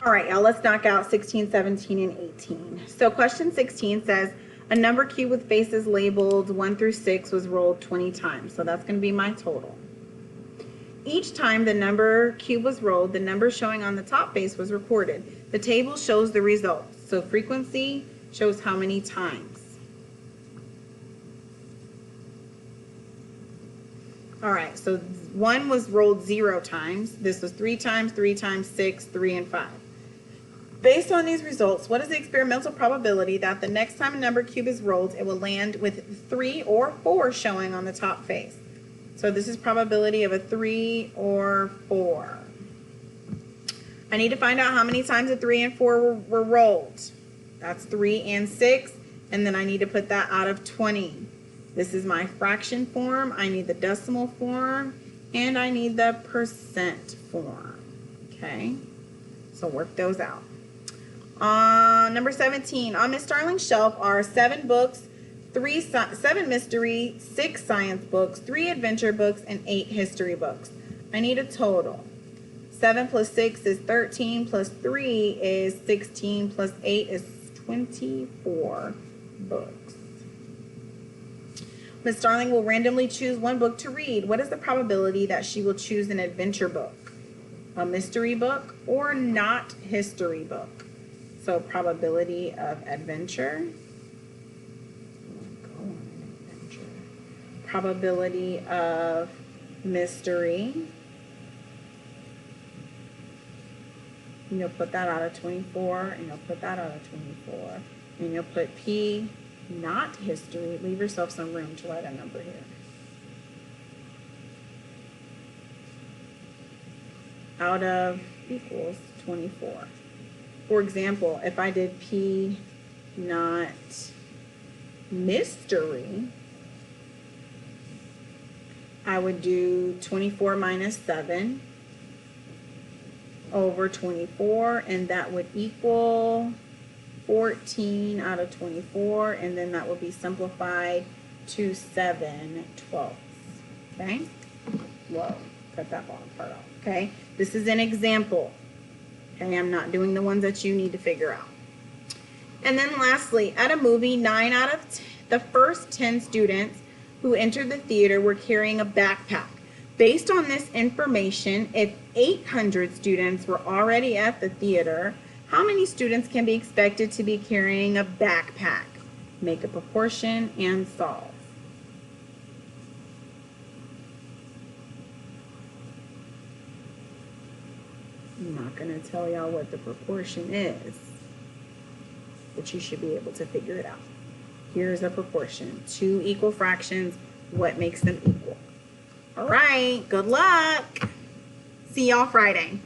All right, y'all, let's knock out 16, 17, and 18. So question 16 says, a number cube with faces labeled 1 through 6 was rolled 20 times. So that's going to be my total. Each time the number cube was rolled, the number showing on the top face was recorded. The table shows the results. So frequency shows how many times. All right, so 1 was rolled 0 times. This was 3 times, 3 times, 6, 3, and 5. Based on these results, what is the experimental probability that the next time a number cube is rolled, it will land with 3 or 4 showing on the top face? So this is probability of a 3 or 4. I need to find out how many times a 3 and 4 were rolled. That's 3 and 6, and then I need to put that out of 20. This is my fraction form. I need the decimal form, and I need the percent form. Okay, so work those out. Number 17, on Miss Starling's shelf are 7 books, 7 mystery, 6 science books, 3 adventure books, and 8 history books. I need a total. 7 plus 6 is 13, plus 3 is 16, plus 8 is 24 books. Miss Starling will randomly choose one book to read. What is the probability that she will choose an adventure book, a mystery book, or not history book? So probability of adventure. Probability of mystery. And you'll put that out of 24, and you'll put that out of 24. And you'll put P, not history. Leave yourself some room to write a number here. Out of equals 24. For example, if I did P, not mystery, I would do 24 minus 7 over 24, and that would equal 14 out of 24, and then that would be simplified to 7/12. Okay? Whoa, cut that bottom part off. Okay? This is an example. Okay, I'm not doing the ones that you need to figure out. And then lastly, at a movie, 9 out of the first 10 students who entered the theater were carrying a backpack. Based on this information, if 800 students were already at the theater, how many students can be expected to be carrying a backpack? Make a proportion and solve. I'm not going to tell y'all what the proportion is, but you should be able to figure it out. Here's a proportion. 2 equal fractions. What makes them equal? All right, good luck. See y'all Friday.